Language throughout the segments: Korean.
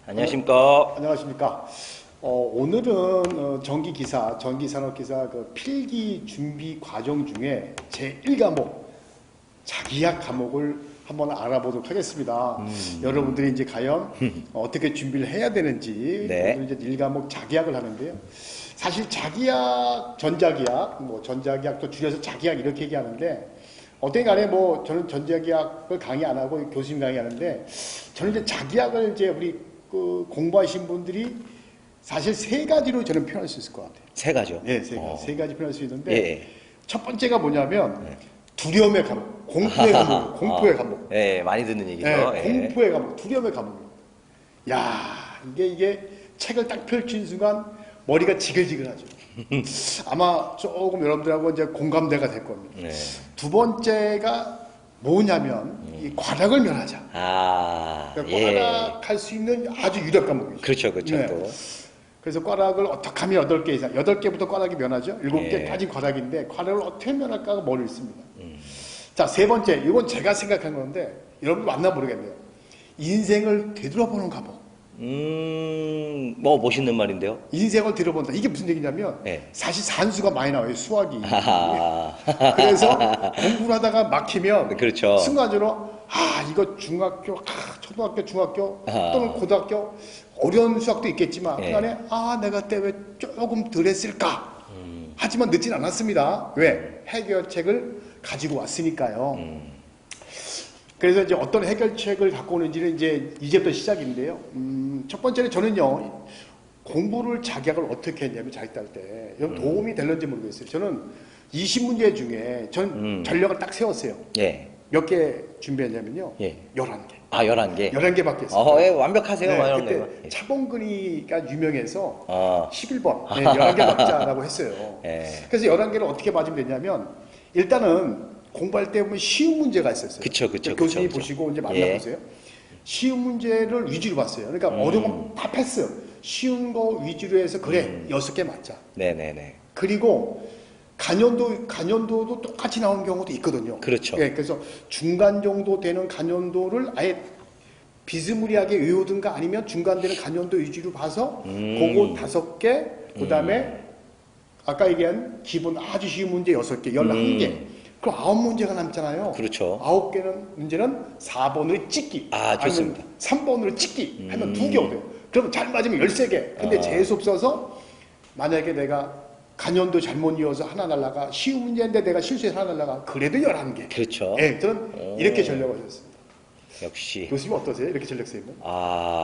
안녕하십니까. 안녕하십니까. 오늘은 전기기사, 전기산업기사 그 필기 준비 과정 중에 제1과목 자기학 과목을 한번 알아보도록 하겠습니다. 여러분들이 이제 과연 어떻게 준비를 해야 되는지 네. 오늘 이제 1과목 자기학을 하는데요. 사실 자기학, 전자기학, 전자기학도 줄여서 자기학 이렇게 얘기하는데 어떻게 간에 저는 전자기학을 강의 안 하고 교수님 강의하는데 저는 이제 자기학을 이제 우리 공부하신 분들이 사실 세 가지로 저는 표현할 수 있을 것 같아요. 세 가지요? 네, 세 가지 표현할 수 있는데 예. 첫 번째가 뭐냐면 두려움의 과목, 공포의 과목, 공포의 과목. 예, 많이 듣는 얘기죠. 네, 예. 공포의 과목, 두려움의 과목입니다. 야, 이게 책을 딱 펼친 순간 머리가 지글지글하죠. 아마 조금 여러분들하고 이제 공감대가 될 겁니다. 네. 두 번째가 뭐냐면 이 과락을 면하자. 아, 그러니까 예. 과락할 수 있는 아주 유력 과목이죠. 그렇죠, 그렇죠. 네. 또. 그래서 과락을 어떻게 하면 8개 이상, 8개부터 과락이 면하죠. 7개까지 예. 과락인데 과락을 어떻게 면할까가 머리를 씁니다. 자, 세 번째, 이건 제가 생각한 건데 여러분 맞나 모르겠네요. 인생을 되돌아보는 과목. 뭐 멋있는 말인데요. 인생을 되돌아본다. 이게 무슨 얘기냐면 예. 사실 산수가 많이 나와요. 수학이. 하하. 그래서 공부를 하다가 막히면 그렇죠. 순간적으로 이거 중학교, 초등학교, 중학교 아하. 또는 고등학교 어려운 수학도 있겠지만 예. 그간에 내가 그때 왜 조금 덜 했을까? 하지만 늦진 않았습니다. 왜? 해결책을 가지고 왔으니까요. 그래서 이제 어떤 해결책을 갖고 오는지는 이제부터 시작인데요. 첫 번째는 저는요, 공부를 자기학을 어떻게 했냐면 자기 딸 때, 도움이 될는지 모르겠어요. 저는 20문제 중에 전 전략을 딱 세웠어요. 예. 몇 개 준비했냐면요. 예. 11개. 아, 11개. 11개밖에 했어요. 예, 완벽하세요. 네, 이런 그때 거. 예. 차범근이가 유명해서 아. 11번, 11개 맞자라고 했어요. 예. 그래서 11개를 어떻게 맞으면 되냐면, 일단은 공부할 때 보면 쉬운 문제가 있었어요. 그쵸. 교수님 보시고 이제 만나보세요. 쉬운 문제를 위주로 봤어요. 그러니까 어려운 건 다 패스. 쉬운 거 위주로 해서 그래 6개 맞자. 네네네. 그리고 간연도도 똑같이 나오는 경우도 있거든요. 그렇죠. 예, 그래서 중간 정도 되는 간연도를 아예 비스무리하게 외우든가 아니면 중간 되는 간연도 위주로 봐서 그거 5개, 그 다음에 아까 얘기한 기본 아주 쉬운 문제 6개, 11개. 그럼 9문제가 남잖아요. 그렇죠. 9개는 문제는 4번으로 찍기. 아, 좋습니다. 아니면 3번으로 찍기 하면 2개 오세요. 그럼 잘 맞으면 13개. 근데 재수 없어서 만약에 내가 간연도 잘못 이어서 하나 날라가 쉬운 문제인데 내가 실수해서 하나 날라가 그래도 11개. 그렇죠. 예, 저는 이렇게 전략을 하셨습니다. 역시. 교수님 어떠세요? 이렇게 전략 쓰이면?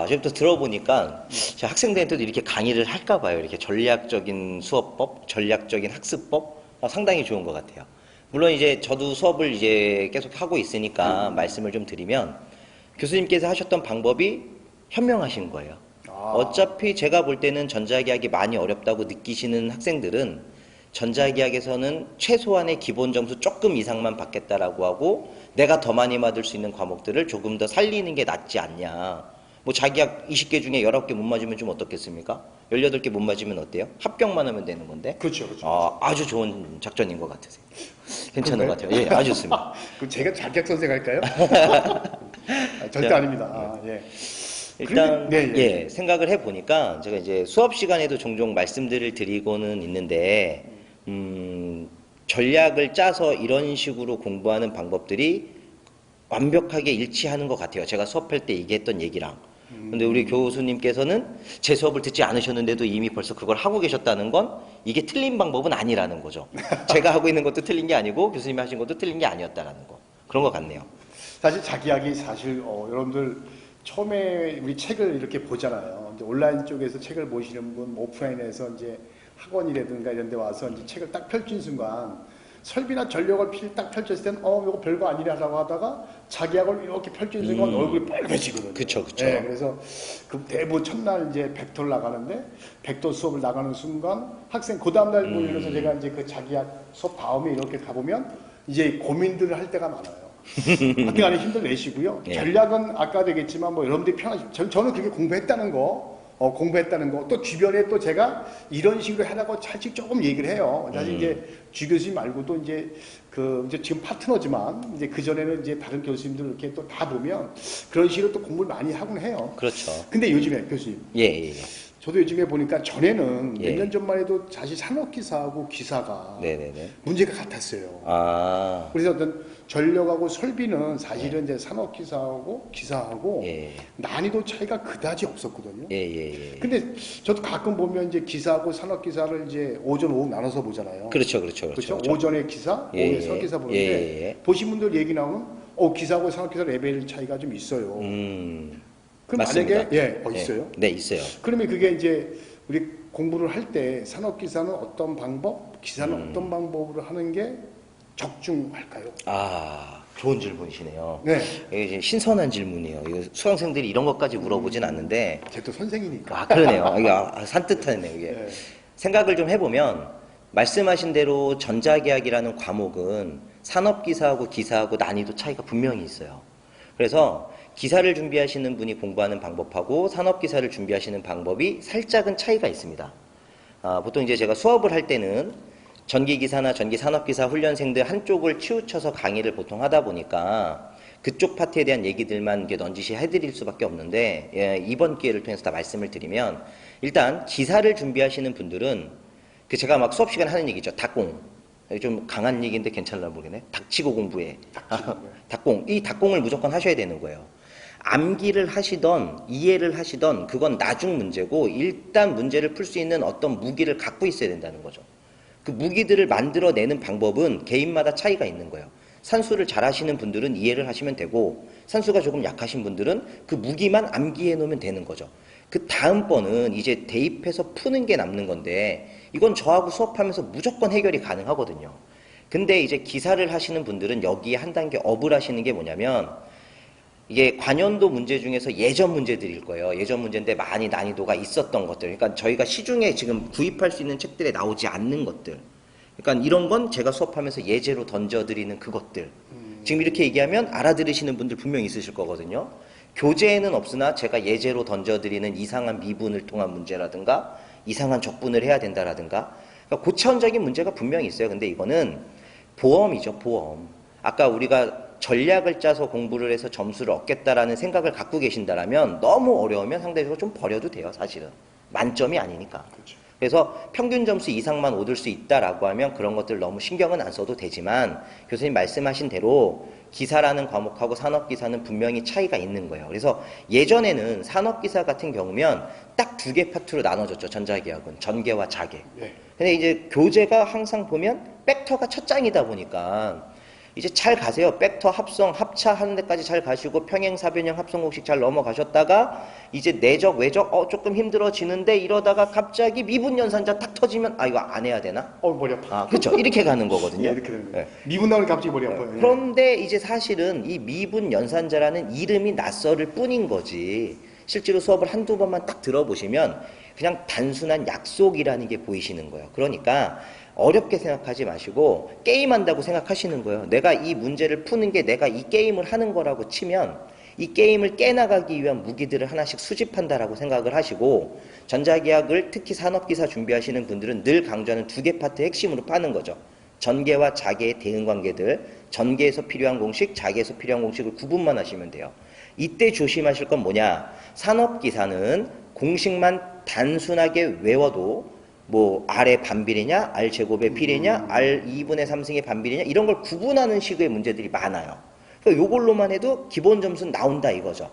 지금 또 들어보니까 제가 학생들한테도 이렇게 강의를 할까 봐요. 이렇게 전략적인 수업법, 전략적인 학습법 상당히 좋은 것 같아요. 물론 이제 저도 수업을 이제 계속 하고 있으니까 말씀을 좀 드리면 교수님께서 하셨던 방법이 현명하신 거예요. 어차피 제가 볼 때는 전자기학이 많이 어렵다고 느끼시는 학생들은 전자기학에서는 최소한의 기본 점수 조금 이상만 받겠다라고 하고 내가 더 많이 받을 수 있는 과목들을 조금 더 살리는 게 낫지 않냐. 자기학 20개 중에 19개 못 맞으면 좀 어떻겠습니까? 18개 못 맞으면 어때요? 합격만 하면 되는 건데. 그렇죠. 아주 좋은 작전인 것 같으세요. 괜찮은 것 같아요. 예, 아주 좋습니다. 그럼 제가 자격 선생 할까요? 절대 아닙니다. 예. 일단 네, 예, 생각을 해보니까 제가 이제 수업 시간에도 종종 말씀들을 드리고는 있는데 전략을 짜서 이런 식으로 공부하는 방법들이 완벽하게 일치하는 것 같아요. 제가 수업할 때 얘기했던 얘기랑. 근데 우리 교수님께서는 제 수업을 듣지 않으셨는데도 이미 벌써 그걸 하고 계셨다는 건 이게 틀린 방법은 아니라는 거죠. 제가 하고 있는 것도 틀린 게 아니고 교수님이 하신 것도 틀린 게 아니었다라는 거. 그런 것 같네요. 사실 자기학이 여러분들 처음에 우리 책을 이렇게 보잖아요. 이제 온라인 쪽에서 책을 보시는 분, 오프라인에서 이제 학원이라든가 이런 데 와서 이제 책을 딱 펼친 순간 설비나 전력을 딱 펼쳤을 때는 이거 별거 아니라고 하다가 자기학을 이렇게 펼친 순간 얼굴이 빨개지거든요. 그쵸. 네, 그래서 그 대부 첫날 이제 벡터를 나가는데 벡터 수업을 나가는 순간 학생 그 다음날 모여서 제가 이제 그 자기학 수업 다음에 이렇게 가보면 이제 고민들을 할 때가 많아요. 하여튼간에 힘들 내시고요. 예. 전략은 아까 되겠지만 여러분들이 편하시. 저는 그렇게 공부했다는 거 공부했다는 거, 또 주변에 또 제가 이런 식으로 하라고 사실 조금 얘기를 해요. 사실 이제 주 교수님 말고도 이제 이제 지금 파트너지만 이제 그 전에는 이제 다른 교수님들 이렇게 또 다 보면 그런 식으로 또 공부를 많이 하곤 해요. 그렇죠. 근데 요즘에 교수님, 예, 예, 예. 저도 요즘에 보니까 전에는 예. 몇 년 전만 해도 사실 산업기사하고 기사가 네네네. 문제가 같았어요. 아, 그래서 어떤 전력하고 설비는 사실은 이제 산업기사하고 기사하고 예, 난이도 차이가 그다지 없었거든요. 예, 예, 예. 근데 저도 가끔 보면 이제 기사하고 산업기사를 이제 오전, 오후 나눠서 보잖아요. 그렇죠, 그렇죠, 그렇죠? 그렇죠. 오전에 기사, 예, 오후에 예. 설기사 보는데 예, 예. 보신 분들 얘기 나오면 기사하고 산업기사 레벨 차이가 좀 있어요. 그럼 맞습니다. 만약에 있어요? 네, 있어요. 그러면 그게 이제 우리 공부를 할 때 산업기사는 어떤 방법, 기사는 어떤 방법으로 하는 게 적중할까요? 아, 좋은 질문이시네요. 네. 이게 이제 신선한 질문이에요. 이거 수강생들이 이런 것까지 물어보진 않는데, 제가 또 선생이니까. 아, 그러네요. 이게 산뜻하네요, 이게. 네. 생각을 좀 해보면, 말씀하신 대로 전자계약이라는 과목은 산업기사하고 기사하고 난이도 차이가 분명히 있어요. 그래서 기사를 준비하시는 분이 공부하는 방법하고 산업기사를 준비하시는 방법이 살짝은 차이가 있습니다. 보통 이제 제가 수업을 할 때는 전기기사나 전기산업기사 훈련생들 한쪽을 치우쳐서 강의를 보통 하다 보니까 그쪽 파트에 대한 얘기들만 이게 넌지시 해드릴 수밖에 없는데, 예, 이번 기회를 통해서 다 말씀을 드리면, 일단 기사를 준비하시는 분들은 제가 막 수업 시간에 하는 얘기죠. 닭공. 좀 강한 얘기인데 괜찮나 모르겠네. 닥치고 공부해. 닭공. 이 닭공을 무조건 하셔야 되는 거예요. 암기를 하시던 이해를 하시던 그건 나중 문제고, 일단 문제를 풀 수 있는 어떤 무기를 갖고 있어야 된다는 거죠. 그 무기들을 만들어내는 방법은 개인마다 차이가 있는 거예요. 산수를 잘 하시는 분들은 이해를 하시면 되고, 산수가 조금 약하신 분들은 그 무기만 암기해 놓으면 되는 거죠. 그 다음번은 이제 대입해서 푸는 게 남는 건데, 이건 저하고 수업하면서 무조건 해결이 가능하거든요. 근데 이제 기사를 하시는 분들은 여기에 한 단계 업을 하시는 게 뭐냐면, 이게 관연도 문제 중에서 예전 문제들일 거예요. 예전 문제인데 많이 난이도가 있었던 것들. 그러니까 저희가 시중에 지금 구입할 수 있는 책들에 나오지 않는 것들. 그러니까 이런 건 제가 수업하면서 예제로 던져드리는 그것들. 지금 이렇게 얘기하면 알아들으시는 분들 분명히 있으실 거거든요. 교재에는 없으나 제가 예제로 던져드리는 이상한 미분을 통한 문제라든가 이상한 적분을 해야 된다라든가, 그러니까 고차원적인 문제가 분명히 있어요. 근데 이거는 보험이죠, 보험. 아까 우리가 전략을 짜서 공부를 해서 점수를 얻겠다라는 생각을 갖고 계신다라면 너무 어려우면 상대적으로 좀 버려도 돼요, 사실은. 만점이 아니니까. 그렇죠. 그래서 평균 점수 이상만 얻을 수 있다라고 하면 그런 것들 너무 신경은 안 써도 되지만, 교수님 말씀하신 대로 기사라는 과목하고 산업기사는 분명히 차이가 있는 거예요. 그래서 예전에는 산업기사 같은 경우면 딱 두 개 파트로 나눠졌죠. 전자계약은 전계와 자계. 네. 근데 이제 교재가 항상 보면 벡터가 첫 장이다 보니까 이제 잘 가세요. 벡터, 합성, 합차 하는 데까지 잘 가시고 평행, 사변형, 합성공식 잘 넘어가셨다가 이제 내적, 외적 조금 힘들어지는데 이러다가 갑자기 미분연산자 탁 터지면 이거 안 해야 되나? 머리 아파. 그렇죠. 이렇게 가는 거거든요. 예, 이렇게 되는 거예요. 예. 미분 나오면 갑자기 머리 아파요. 예. 그런데 이제 사실은 이 미분연산자라는 이름이 낯설을 뿐인 거지, 실제로 수업을 한두 번만 딱 들어보시면 그냥 단순한 약속이라는 게 보이시는 거예요. 그러니까 어렵게 생각하지 마시고 게임한다고 생각하시는 거예요. 내가 이 문제를 푸는 게 내가 이 게임을 하는 거라고 치면 이 게임을 깨나가기 위한 무기들을 하나씩 수집한다라고 생각을 하시고, 전자계약을 특히 산업기사 준비하시는 분들은 늘 강조하는 두 개 파트 핵심으로 파는 거죠. 전계와 자계의 대응관계들, 전계에서 필요한 공식, 자계에서 필요한 공식을 구분만 하시면 돼요. 이때 조심하실 건 뭐냐, 산업기사는 공식만 단순하게 외워도 뭐 R의 반비례냐, R 제곱의 비례냐, R 2분의 3승의 반비례냐, 이런 걸 구분하는 식의 문제들이 많아요. 그러니까 요걸로만 해도 기본 점수는 나온다 이거죠.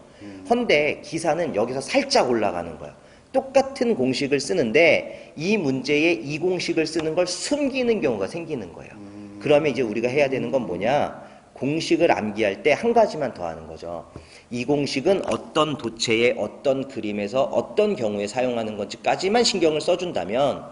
헌데 기사는 여기서 살짝 올라가는 거예요. 똑같은 공식을 쓰는데 이 문제에 이 공식을 쓰는 걸 숨기는 경우가 생기는 거예요. 그러면 이제 우리가 해야 되는 건 뭐냐, 공식을 암기할 때 한 가지만 더 하는 거죠. 이 공식은 어떤 도체의 어떤 그림에서 어떤 경우에 사용하는 건지까지만 신경을 써준다면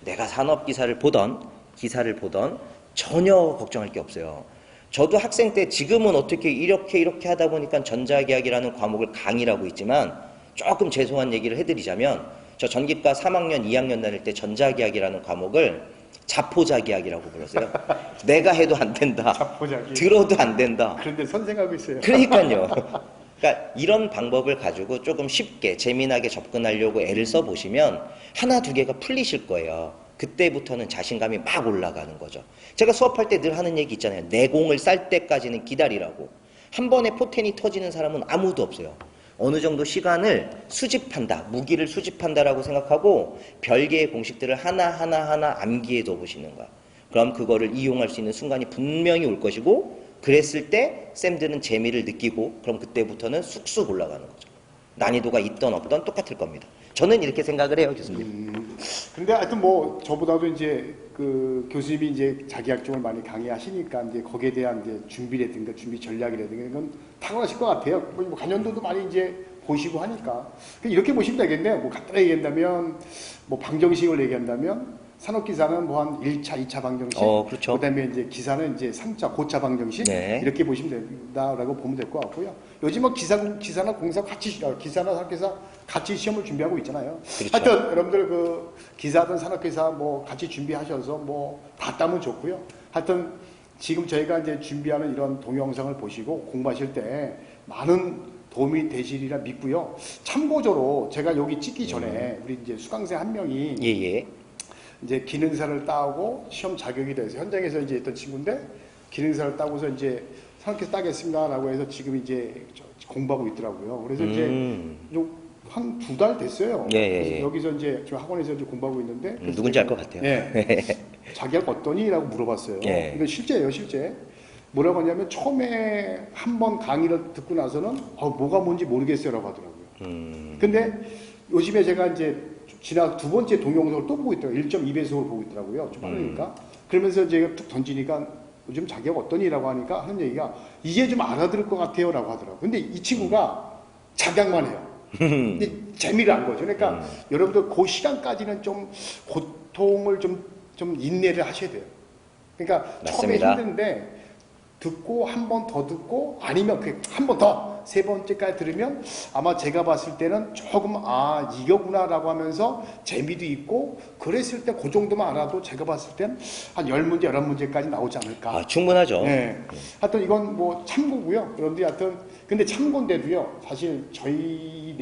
내가 산업기사를 보던 기사를 보던 전혀 걱정할 게 없어요. 저도 학생 때, 지금은 어떻게 이렇게 하다 보니까 전자계약이라는 과목을 강의라고 있지만, 조금 죄송한 얘기를 해드리자면 저 전기과 3학년 2학년 다닐 때 전자계약이라는 과목을 자포자기약이라고 불렀어요. 내가 해도 안 된다. 자포자기. 들어도 안 된다. 그런데 선생하고 있어요. 그러니까요. 그러니까 이런 방법을 가지고 조금 쉽게 재미나게 접근하려고 애를 써보시면 하나 두 개가 풀리실 거예요. 그때부터는 자신감이 막 올라가는 거죠. 제가 수업할 때 늘 하는 얘기 있잖아요. 내 공을 쌀 때까지는 기다리라고. 한 번에 포텐이 터지는 사람은 아무도 없어요. 어느 정도 시간을 수집한다, 무기를 수집한다라고 생각하고 별개의 공식들을 하나하나 암기해 둬보시는 거야. 그럼 그거를 이용할 수 있는 순간이 분명히 올 것이고, 그랬을 때 쌤들은 재미를 느끼고, 그럼 그때부터는 쑥쑥 올라가는 거죠. 난이도가 있던 없던 똑같을 겁니다. 저는 이렇게 생각을 해요, 교수님. 근데 하여튼 뭐 저보다도 이제 그 교수님이 이제 자기학 쪽을 많이 강의하시니까 이제 거기에 대한 이제 준비라든가 준비 전략이라든가 이건 탁월하실 것 같아요. 뭐 관련도도 많이 이제 보시고 하니까 이렇게 보시면 되겠네요. 뭐 간단하게 얘기한다면 뭐 방정식을 얘기한다면 산업기사는 뭐 한 1차, 2차 방정식, 그렇죠. 그다음에 이제 기사는 이제 3차, 고차 방정식 네. 이렇게 보시면 된다라고 보면 될 것 같고요. 요즘 뭐 기사나 공사 같이 기사나 산업기사 같이 시험을 준비하고 있잖아요. 그렇죠. 하여튼 여러분들 그 기사든 산업기사 뭐 같이 준비하셔서 뭐 다 따면 좋고요. 하여튼 지금 저희가 이제 준비하는 이런 동영상을 보시고 공부하실 때 많은 도움이 되시리라 믿고요. 참고적으로 제가 여기 찍기 전에 우리 이제 수강생 한 명이 예. 이제 기능사를 따고 시험 자격이 돼서 현장에서 이제 있던 친구인데 기능사를 따고서 이제 산업기사 따겠습니다라고 해서 지금 이제 공부하고 있더라고요. 그래서 이제 한 2달 됐어요. 예. 여기서 이제 지금 학원에서 이제 공부하고 있는데 누군지 알 것 같아요. 예. 자기학 어떠니?라고 물어봤어요. 예. 이거 실제예요, 실제. 뭐라고 하냐면 처음에 한 번 강의를 듣고 나서는 뭐가 뭔지 모르겠어요라고 하더라고요. 근데 요즘에 제가 이제 지난 두 번째 동영상을 또 보고 있더라고요. 1.2배속을 보고 있더라고요. 좀 빠르니까. 그러면서 제가 툭 던지니까 요즘 자기가 어떠니라고 하니까 하는 얘기가 이제 좀 알아들을 것 같아요 라고 하더라고요. 근데 이 친구가 자격만 해요. 근데 재미를 안 거죠. 그러니까 여러분들 그 시간까지는 좀 고통을 좀 인내를 하셔야 돼요. 그러니까 맞습니다. 처음에 힘든데 듣고 한 번 더 듣고 아니면 한 번 더 세 번째까지 들으면 아마 제가 봤을 때는 조금 이거구나라고 하면서 재미도 있고 그랬을 때 그 정도만 알아도 제가 봤을 땐 한 10문제, 11문제까지 나오지 않을까. 충분하죠. 네. 하여튼 이건 뭐 참고고요. 여러분들이 하여튼 근데 참고인데도요. 사실 저희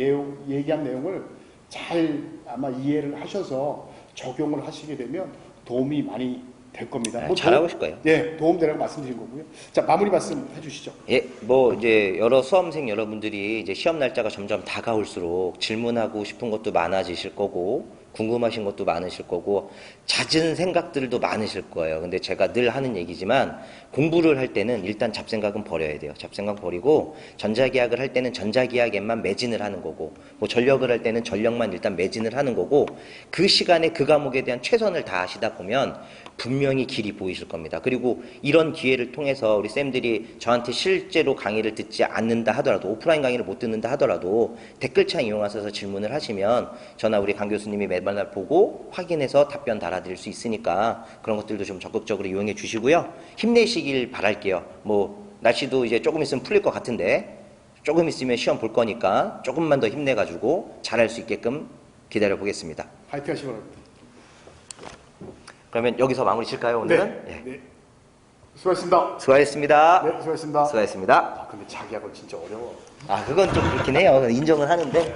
얘기한 내용을 잘 아마 이해를 하셔서 적용을 하시게 되면 도움이 많이 될 겁니다. 네, 잘하고 있을 거예요. 네, 도움되라고 말씀드린 거고요. 자, 마무리 말씀 해주시죠. 예, 뭐 이제 여러 수험생 여러분들이 이제 시험 날짜가 점점 다가올수록 질문하고 싶은 것도 많아지실 거고 궁금하신 것도 많으실 거고 잦은 생각들도 많으실 거예요. 근데 제가 늘 하는 얘기지만 공부를 할 때는 일단 잡생각은 버려야 돼요. 잡생각 버리고 전자기학을 할 때는 전자기학에만 매진을 하는 거고 뭐 전력을 할 때는 전력만 일단 매진을 하는 거고 그 시간에 그 과목에 대한 최선을 다하시다 보면 분명히 길이 보이실 겁니다. 그리고 이런 기회를 통해서 우리 쌤들이 저한테 실제로 강의를 듣지 않는다 하더라도 오프라인 강의를 못 듣는다 하더라도 댓글창 이용하셔서 질문을 하시면 저나 우리 강 교수님이 매번 보고 확인해서 답변 달아드릴 수 있으니까 그런 것들도 좀 적극적으로 이용해 주시고요. 힘내시길 바랄게요. 뭐 날씨도 이제 조금 있으면 풀릴 것 같은데 조금 있으면 시험 볼 거니까 조금만 더 힘내가지고 잘할 수 있게끔 기다려 보겠습니다. 화이팅 하시기 바랍니다. 그러면 여기서 마무리 칠까요, 오늘은? 네. 수고하셨습니다. 수고하셨습니다. 네, 수고하셨습니다. 수고하셨습니다. 근데 자기하고 진짜 어려워. 그건 좀 그렇긴 해요. 인정은 하는데.